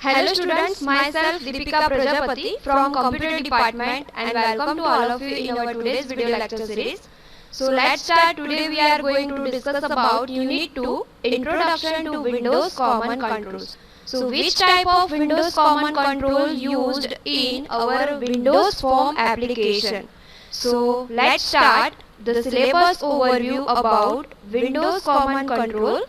Hello students, myself Deepika Prajapati from Computer Department and welcome to all of you in our today's video lecture series. So let's start. Today we are going to discuss about Unit 2, Introduction to Windows Common Controls. So which type of Windows Common Control used in our Windows Form application? So let's start the syllabus overview about Windows Common Control.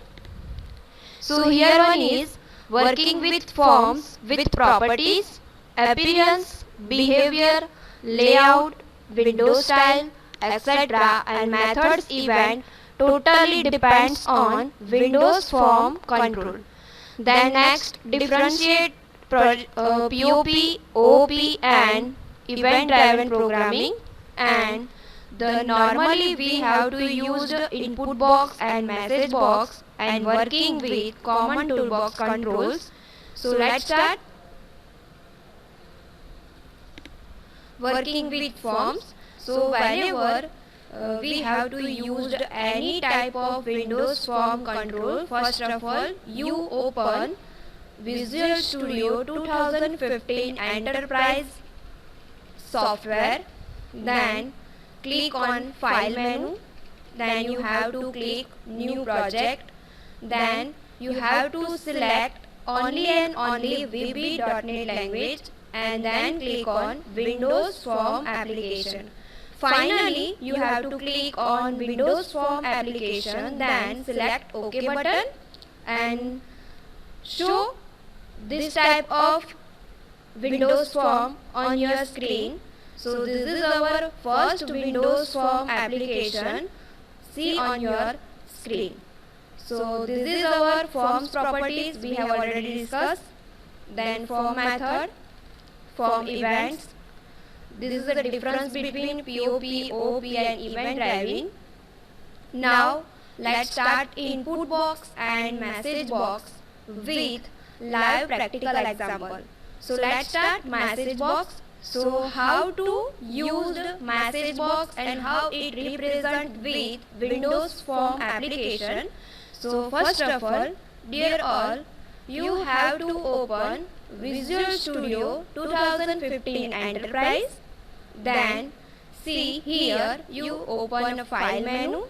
So here one is working with forms with properties, appearance, behavior, layout, window style, etc. and methods event totally depends on Windows Form control. Then next, differentiate POP, OP and event driven programming, and normally we have to use the input box and message box and working with common toolbox controls. So let's start. Working with forms. So whenever we have to use any type of Windows Form control, first of all you open Visual Studio 2015 Enterprise software, then click on File menu, then you have to click New Project, then you have to select only and only VB.NET language and then click on Windows Form application. Finally, you have to click on Windows Form application, then select OK button and show this type of Windows Form on your screen. So this is our first Windows Form application. See on your screen. So this is our forms properties we have already discussed. Then form method, form events. This is the difference between POP, OP and event driving. Now let's start input box and message box with live practical example. So let's start message box. So how to use the message box and how it represent with Windows Form application. So first of all, dear all, you have to open Visual Studio 2015 Enterprise. Then see here you open a file menu.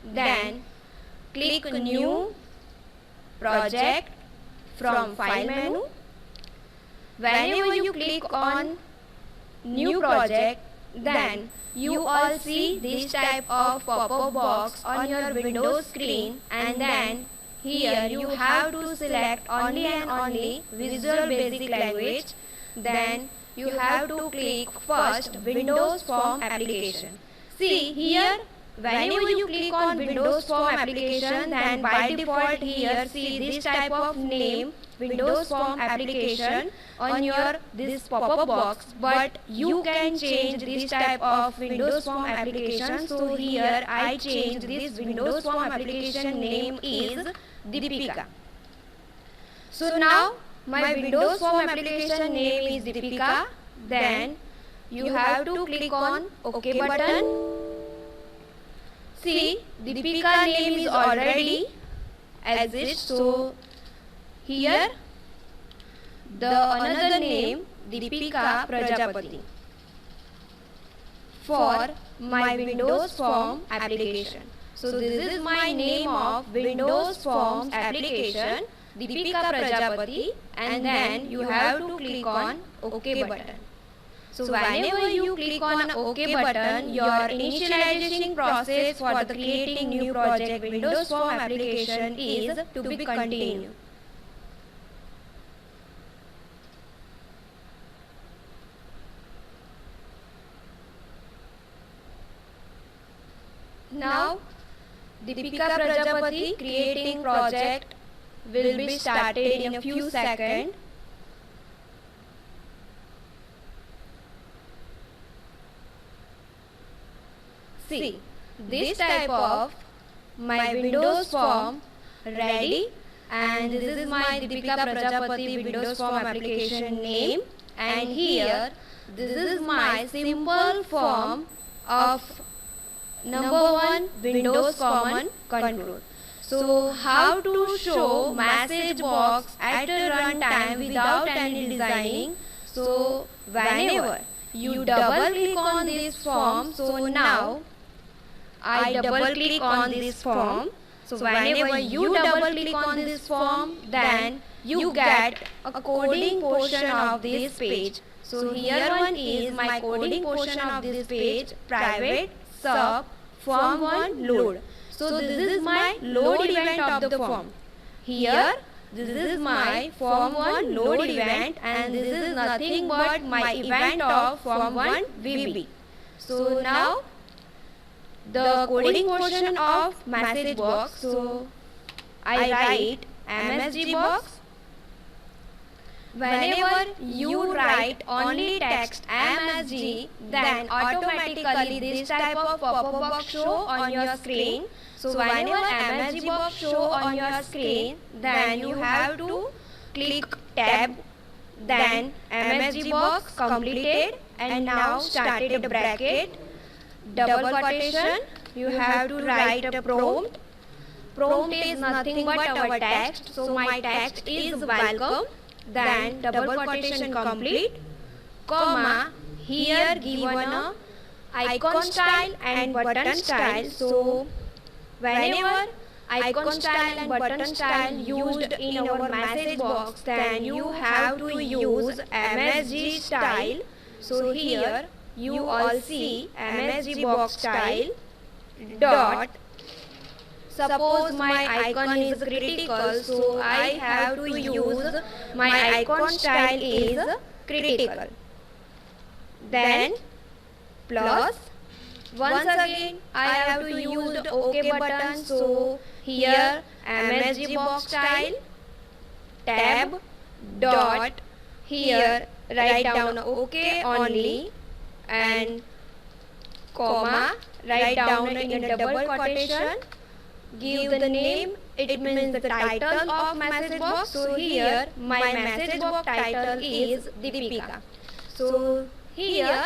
Then click New Project from file menu. Whenever you click on New Project, then you all see this type of pop-up box on your Windows screen, and then here you have to select only and only Visual Basic Language. Then you have to click first Windows Form application. See here, whenever you click on Windows Form application, then by default here see this type of name Windows Form application on your this pop-up box, but you can change this type of Windows Form application. So here I change this Windows Form application name is Deepika. So now my Windows Form application name is Deepika. Then you have to click on OK button. See, Deepika name is already exists. So here the another name Deepika Prajapati for my Windows Form application. So this is my name of Windows Forms application, Deepika Prajapati, and then you have to click on OK button. So whenever you click on OK button, your initialization process for the creating new project Windows Form application is to be continued. Now Deepika Prajapati creating project will be started in a few seconds. See, this type of my Windows Form ready, and this is my Deepika Prajapati Windows Form application name, and here this is my simple form of number 1 Windows Common Control. So how to show message box at a runtime without any designing? So whenever you double click on this form, so now I double click on this form. So whenever you double click on this form, then you get a coding portion of this page. So here one is my coding portion of this page, private sub form 1 load. So this is my load event of the form. Here this is my form 1 load event, and this is nothing but my event of form 1 VB. So now the coding portion of message box, so I write MSG box. Whenever you write only text MSG, then automatically this type of pop-up box show on your screen. So whenever MSG box show on your screen, then you have to click tab, then MSG box completed, and now started a bracket, double quotation. You have to write a prompt. Prompt is nothing but our text. So my text is welcome. Then double quotation complete, comma, here given a icon style and button style. So whenever icon style and button style used in our message box, then you have to use MSG style. So here you all see MSG box style dot. Suppose my icon is critical, so I have to use my icon style is critical. Then plus, once again I have to use the OK button, so here MSG box style tab dot, here write down OK only, and comma, write down in a double quotation, give the name, it means the title of message box. So here my message box title is Deepika. So here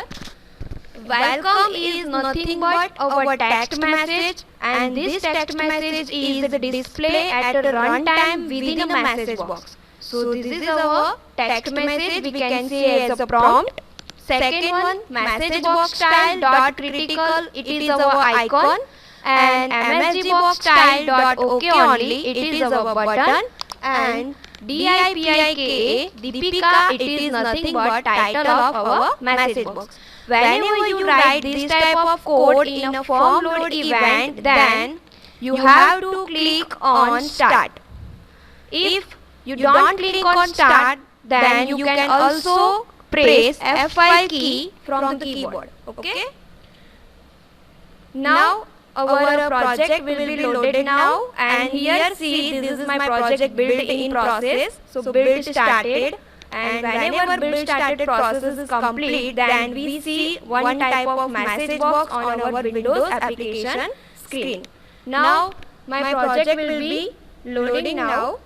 welcome is nothing but our text message, and this text message is the display at a runtime within a message box. So this is our text message, we can say as a prompt. Second one, message box style dot critical, it is our icon, and MSG box style dot OK only, it is our button, and DIPIKA Deepika, it is nothing but title of our message box. Whenever you write this type of code in a form load event, then you have to click on start. If you don't click on start, then you can also press F5 key from the keyboard. Okay. Now our project will be loaded now, and here see this is my project build in process. So build started, and whenever build started process is complete, then we see one type of message box on our Windows application screen. Now my project will be loading now.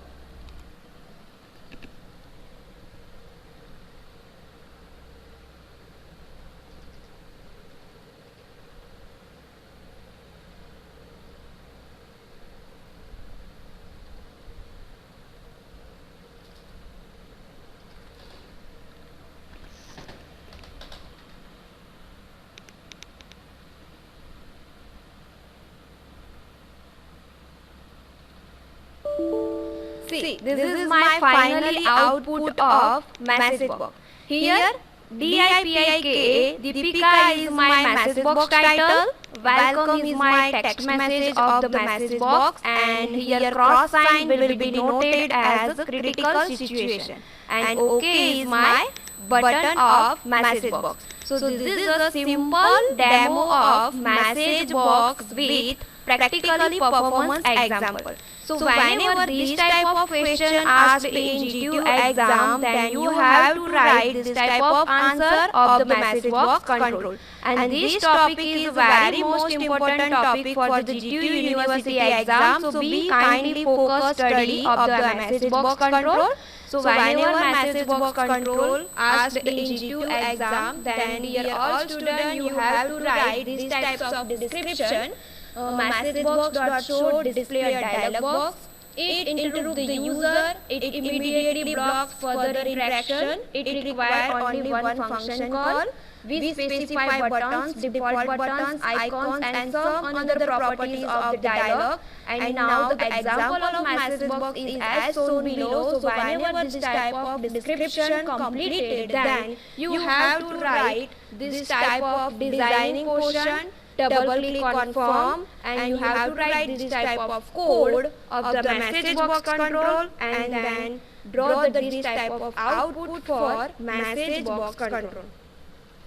See, this is my finally output of message box. Here DIPIKA Deepika is my message box title, welcome is my text message of the message box, and here cross sign will be denoted as a critical situation, and OK is my button of message box. So this is a simple demo of message box with practically performance example. So whenever this type of question asked in GTU exam, then you have to write this type of answer of the message box control. And this topic is a very most important topic for the GTU University exam. So be kindly focus study of the message box control. So whenever message box control asked in GTU exam, then dear all students, you have to write these types of description. message box dot show display a dialog box. It interrupts the user. It immediately blocks further interaction. It requires only one function call. We specify buttons, default buttons, icons, and some other properties of the dialog. And now the example of message box is as shown below. So whenever this type of description completed, then you have to write this type of designing portion, double click confirm, and you have to write this type of code of the message box control, and then draw this type of output for message box control.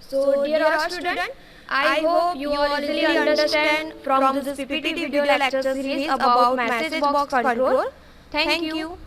So dear student, I hope you all easily understand from this PPT video lecture series about message box control. Thank you.